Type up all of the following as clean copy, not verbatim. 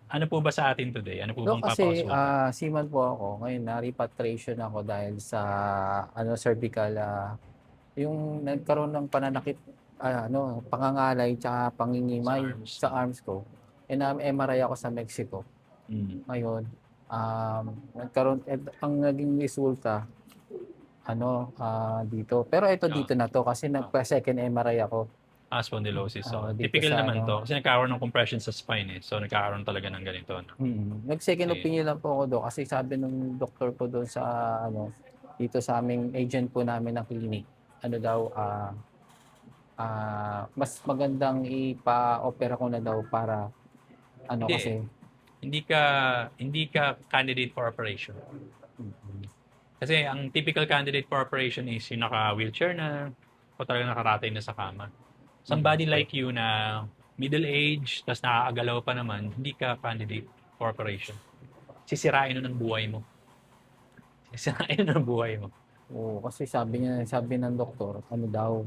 Ano po ba sa atin today? Ano po No, bang kasi papakonsulta? seaman po ako. Ngayon na-repatriation ako dahil sa cervical, yung nagkaroon ng pananakit, pangangalay tsaka Sa pangingimay arms, sa no? arms ko. Na-MRI ako sa Mexico. Mm. Ngayon, nagkaroon ang naging resulta dito. Pero ito Ah, dito na 'to kasi nagpa-second MRI ako, spondylosis. So, dito typical sa naman to. Kasi nagkakaroon ng compression sa spine eh. So, nagkakaroon talaga ng ganito. No? Nag-second Kasi, opinion lang po ako do'n kasi sabi nung doktor ko do'n sa dito sa aming agent po namin na clinic, ano daw, mas magandang ipa-opera ko na daw para hindi eh. kasi Hindi ka, hindi ka candidate for operation. mm, Kasi ang typical candidate for operation is yung naka-wheelchair na o talaga nakaratay na sa kama. Somebody mm. like you na middle age, tas nakakagalaw pa naman, hindi ka candidate for operation. Sisirain nun ang buhay mo. Sisirain nun ang buhay mo. Oo, kasi sabi ng doktor, ano daw,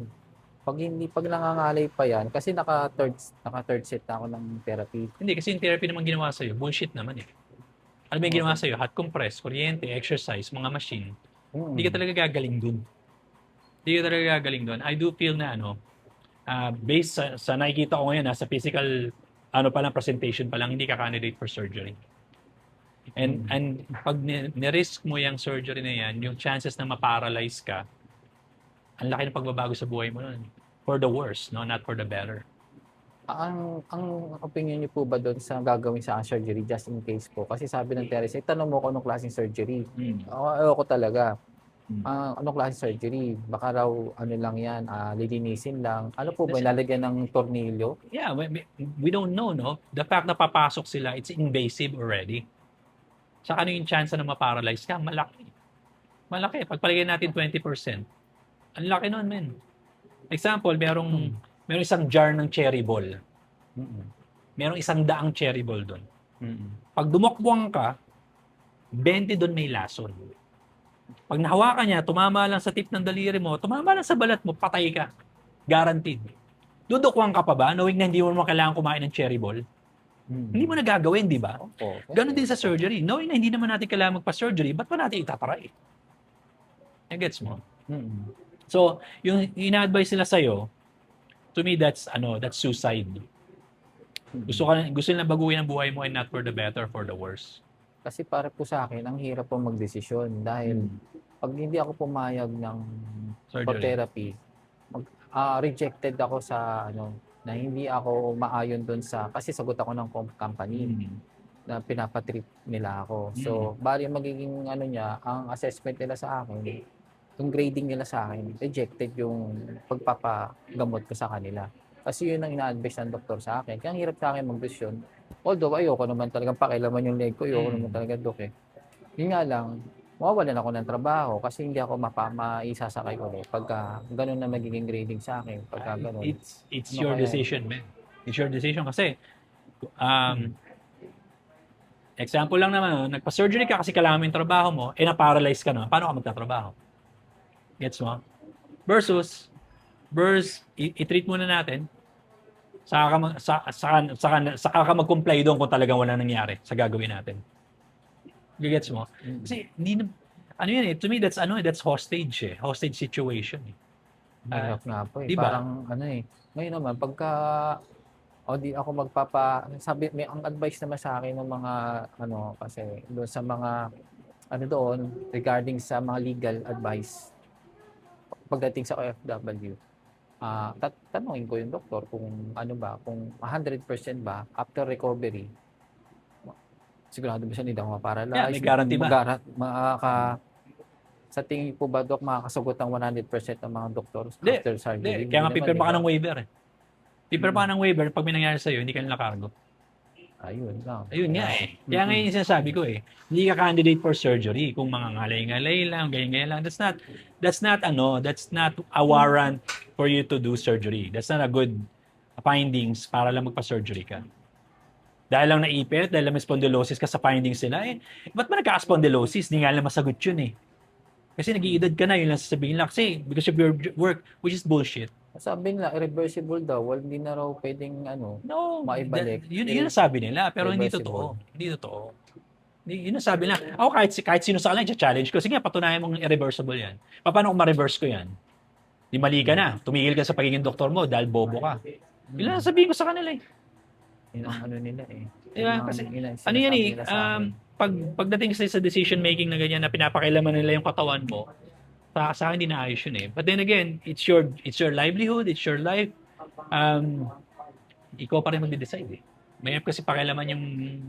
'pag nangangalay pa 'yan kasi naka-third set na ako ng therapy. Hindi, kasi yung therapy naman ginawa sa'yo, bullshit naman eh. Ano ba yung Oo, ginawa sa'yo? Hot compress, kuryente, exercise, mga machine. Hindi ka mm, talaga gagaling dun. Hindi ka talaga gagaling dun. I do feel na based sa nakikita ko ngayon, sa physical, pa lang, presentation pa lang, hindi ka candidate for surgery. And, mm. and pag ni-risk mo yung surgery na yan, yung chances na ma-paralyze ka, ang laki ng pagbabago sa buhay mo nun. For the worse, no? Not for the better. Ang opinyon niyo po ba do'n sa gagawin sa akin surgery just in case po? Kasi sabi ng therapist, "Itanong mo kung anong klaseng surgery." Mm. Ako ayoko talaga. Mm. Anong klaseng surgery? Baka raw ano lang 'yan, lilinisin lang. Ano po ba, That's, lalagyan ng tornilyo? yeah, we don't know, no? The fact na papasok sila, it's invasive already. Saka ano yung chance na ma-paralyze ka? Malaki. Malaki. Pagpalagay natin 20%. Ang laki nun, men. Example, Mm, merong isang jar ng cherry ball. mm, Merong 100 cherry ball doon. mm. Pag dumukbuang ka, 20 doon may lason. Pag nahawakan niya, tumama lang sa tip ng daliri mo, tumama lang sa balat mo, patay ka. Guaranteed. Dudukwang ka pa ba, knowing na hindi mo naman kailangan kumain ng cherry ball? Hindi mo Mm. na gagawin, di ba? Opo, Ganon din kasi sa surgery. Knowing na hindi naman natin kailangan magpa-surgery, ba't pa natin itatry? Gets mo? mm, So, yung ina-advise nila sa'yo, to me, that's suicide. mm. Gusto nila baguhin ang buhay mo and not for the better, for the worse. Kasi para po sa'kin ang hirap po magdesisyon dahil Hmm. 'pag hindi ako pumayag for Surgery. therapy, rejected ako sa na hindi ako maayon dun kasi sagot ako ng company Hmm. na pinapa-treat nila ako. So, Hmm. bale magiging ang assessment nila sa akin, yung grading nila sa akin, rejected yung pagpapagamot ko sa kanila. Kasi yun ang ina-advice ng doktor sa akin. Kaya ang hirap sa'kin magdesisyon. Although ayoko naman talagang pakialaman yung leg ko, ayoko naman Hmm. talaga dok, eh. Yun nga lang, mawawalan ako ng trabaho kasi hindi ako maisasakay ulit pagka gano'n na magiging grading sa'kin, pagka gano'n. It's Ano your kaya decision, man. It's your decision kasi um, mm, example lang naman, nagpa-surgery ka kasi kailangan mo yung trabaho mo, na-paralyze ka na, paano ka magtatrabaho? Gets mo? Versus, i-treat muna natin, saka ka, saka ka mag-comply doon kung talagang wala nangyari sa gagawin natin. Gets mo? mm. Kasi, hindi na, ano yan eh, to me, that's hostage eh. Hostage situation eh. Ang hirap nga po, eh. Di ba? Parang ngayon naman pagka di ako sabi ang advice naman sa'kin nung mga kasi doon sa mga doon regarding sa mga legal advice pagdating sa OFW, tatanungin ko yung doktor kung kung 100% ba after recovery, sigurado ba siya hindi ako Yeah, may ma-paralyze, guarantee ba? sa tingin po ba dok makakasagot ang 100% ng mga doktor Hindi. after Hindi. surgery? Kaya Hindi nga naman, 'di pipirma ka ba? ng waiver eh. Pipirma ka Mm, ng waiver, pag may nangyari sa'yo, hindi ka nila cargo. ayun lang Ayun nga kaya eh. Kaya ngayon yung sinasabi ko eh, hindi ka candidate for surgery kung mga ngalay-ngalay lang, ganyan-ganyan lang. That's not a warrant for you to do surgery. That's not a good findings para lang magpa-surgery ka. Dahil lang naipit, dahil lang may spondylosis ka sa findings nila, ba't ba nagka-spondylosis? Hindi nga lang masagot yun eh. Kasi nag-iedad ka na, yun lang sasabihin lang. Kasi because of your work, which is bullshit. Sabi nila irreversible daw, hindi na raw pwedeng ano, No, maibalik. yun ang sabi nila, pero hindi Irreversible. totoo. Hindi totoo. Yun ang sabi nila. Ako kahit sino sa kanila, challenge ko. Sige, patunayan mong irreversible yan. Paano kung ma-reverse ko yan? Di mali ka na. Tumigil ka sa pagiging doktor mo dahil bobo ka. Yun lang ang sabihin ko sa kanila eh. Yun ang ano nila eh. Di ba? Yun ang Kasi, sinasabi ano yan eh, nila sa akin. pagdating sa decision making na ganyan na pinapakailaman nila yung katawan mo, sa akin hindi na ayos yun eh. But then again, it's your livelihood, it's your life. Ikaw pa rin magde-decide eh. May kasi pakialaman yung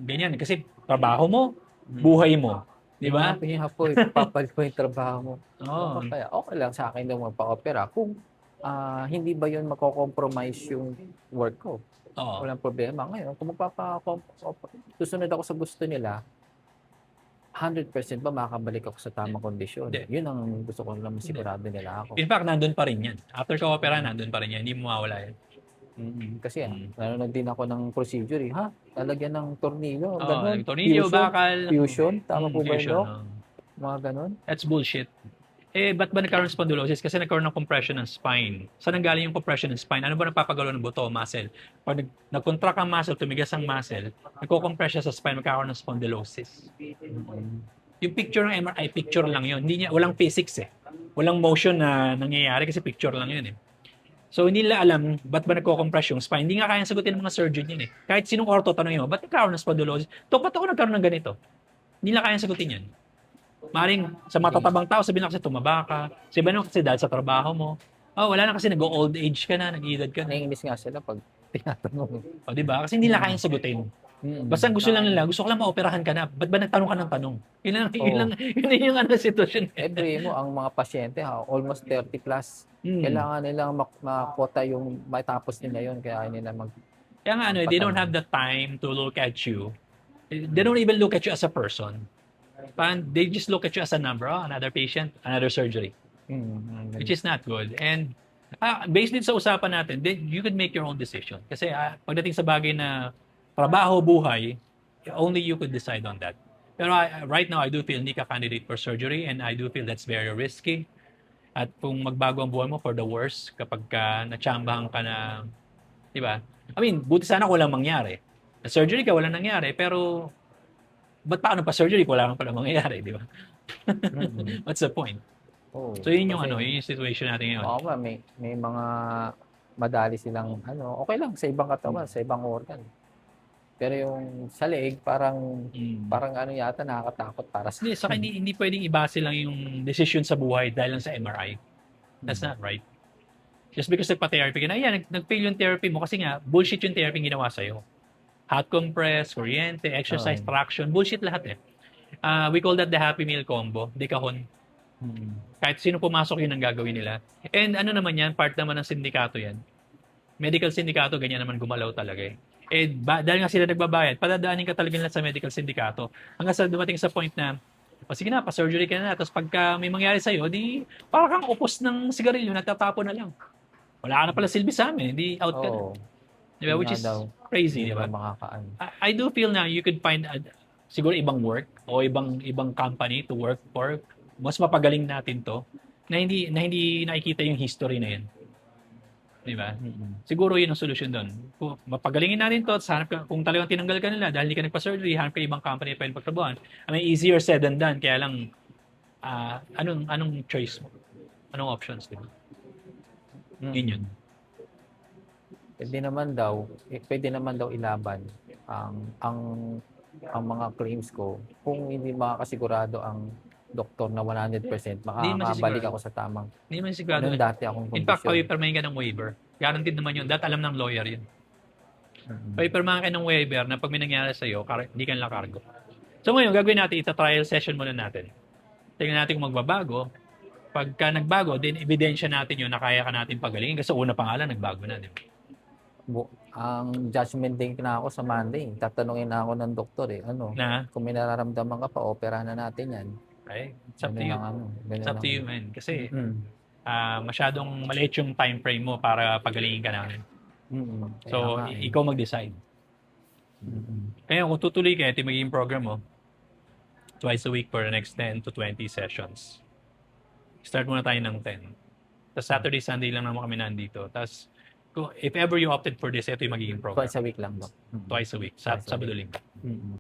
ganyan. Kasi trabaho mo, buhay mo. Di ba? Yung po, papalit mo yung trabaho mo. Oo. Kaya okay lang sa akin daw magpa-opera kung hindi ba yun mako-compromise yung work ko. Oo. Walang problema. Ngayon, kung susunod ako sa gusto nila, 100% ba makakabalik ako sa tamang kondisyon? Hindi. Yun ang gusto ko lang sigurado nila ako. In fact, nandun pa rin yan. After ka opera, nandun pa rin yan. Hindi mo mawala yan. Kasi nanonood din ako ng procedure eh. Ha? Lalagyan ng tornilyo, Oo, ganun. tornilyo, bakal. Fusion, tama po ba yun, Fusion, Doc? oo. Mga ganun. That's bullshit. Ba't ba nagkaroon ng spondylosis? Kasi nagkaroon ng compression ng spine. Saan nanggaling yung compression ng spine? Ano ba nagpapagalaw ng buto, muscle? Pag nag-contract ang muscle, tumigas ang muscle, nagko-compress siya sa spine, magkakaroon ng spondylosis. Yung picture ng MRI, picture lang yun. Walang physics eh. Walang motion na nangyayari kasi picture lang yun eh. So, hindi nila alam ba't ba nagko-compress yung spine. Hindi nga kayang sagutin ng mga surgeon yun eh. Kahit sinong ortho, tanongin mo, ba't nagkaroon ng spondylosis? Ba't ako nagkaroon ng ganito? Hindi nila kayang sagutin yan. Maring sa matatabang tao, sabihin na kasi tumaba ka. Sabihin na kasi dahil sa trabaho mo. Wala na kasi nag-old age ka na, nag-edad ka na. Naiinis nga sila pag tinatanong. Di ba? Kasi hindi nila kayang sagutin. Basta gusto lang nila, gusto ko lang maoperahan ka na. Ba't ba nagtanong ka ng tanong? Yun yung ano sitwasyon. Every mo, ang mga pasyente, almost 30 plus, kailangan nilang makota yung matapos nila yun. Kaya nila Kaya nga they don't have the time to look at you. They don't even look at you as a person. They just look at you as a number. Another patient, another surgery. Which is not good. And based din sa usapan natin, you could make your own decision. Kasi pagdating sa bagay na trabaho, buhay, only you could decide on that. Pero right now, I do feel hindi ka candidate for surgery and I do feel that's very risky. At kung magbago ang buhay mo for the worse, kapag natsambahan ka na, di ba? I mean, buti sana kung walang mangyari. Na surgery ka, walang nangyari, pero ba't paano pa surgery kung wala pala mangyayari, di ba? What's the point? So yun yung yun yung situation natin ngayon. Oo ba, may mga madali silang okay lang sa ibang katawan, sa ibang organ. Pero yung sa leeg, parang yata nakakatakot para sa... Hindi pwedeng ibase lang yung decision sa buhay dahil lang sa MRI. That's not right. Just because nagpa-therapy ka na, nag-fail yung therapy mo kasi nga, bullshit yung therapy ginawa sa'yo. Hot compress, kuryente, exercise, traction, bullshit lahat eh. We call that the Happy Meal combo, dekahon. Kahit sino pumasok yun ang gagawin nila. And ano naman yan, part naman ng sindikato yan. Medical sindikato, ganyan naman gumalaw talaga eh. Dahil nga sila nagbabayad, padadaanin ka talaga nila sa medical sindikato. Hanggang sa dumating sa point na, sige na, pa-surgery ka na. Tapos pagka may mangyari sa'yo, di parang kang upos ng sigarilyo, nagtatapo na lang. Wala ka na pala silbi sa amin, di out ka na. Diba? Which is crazy, di ba? I do feel na you could find siguro ibang work o ibang company to work for. Mas mapagaling natin to na hindi nakikita yung history na yan. Di ba? Siguro yun ang solusyon doon. Kung mapagalingin natin to, kung talagang tinanggal ka nila dahil hindi ka nagpa-surgery, hanap ka ibang company na pwede pagtrabuhan. I mean, easier said than done. Kaya lang, anong choice mo? Anong options, di ba? Yun. Pwede naman daw ilaban ang mga claims ko kung hindi makakasigurado ang doktor na 100% makakabalik ako sa tamang. Hindi man sigurado. Dati akong kondisyon. In fact, papermahin ka ng waiver. Guaranteed naman yun. Alam ng lawyer yun. Papermahin ka ng waiver na pag may nangyari sa'yo, hindi ka nila cargo. So ngayon, gagawin natin, trial session muna natin. Tingnan natin kung magbabago. Pagka nagbago, din ebidensya natin yun na kaya ka natin pagalingin. Kasi una pa nga lang, nagbago na. Di ba? Ang judgment day na ako sa Monday. Tatanungin na ako ng doktor kung may nararamdaman ka pa, opera na natin yan. Okay? It's up to you. It's up to you, man. Kasi masyadong maliit yung time frame mo para pagalingin ka namin. So, ikaw mag-decide. Kaya kung tutuloy ka, ito magiging program mo, twice a week for the next 10 to 20 sessions. Start muna tayo ng 10. Tapos Saturday, Sunday lang naman kami nandito. Tapos, if ever you opted for this, ito yung magiging program. Twice a week lang ba? Twice a week. Twice a Sabado, week. Linggo. Mm.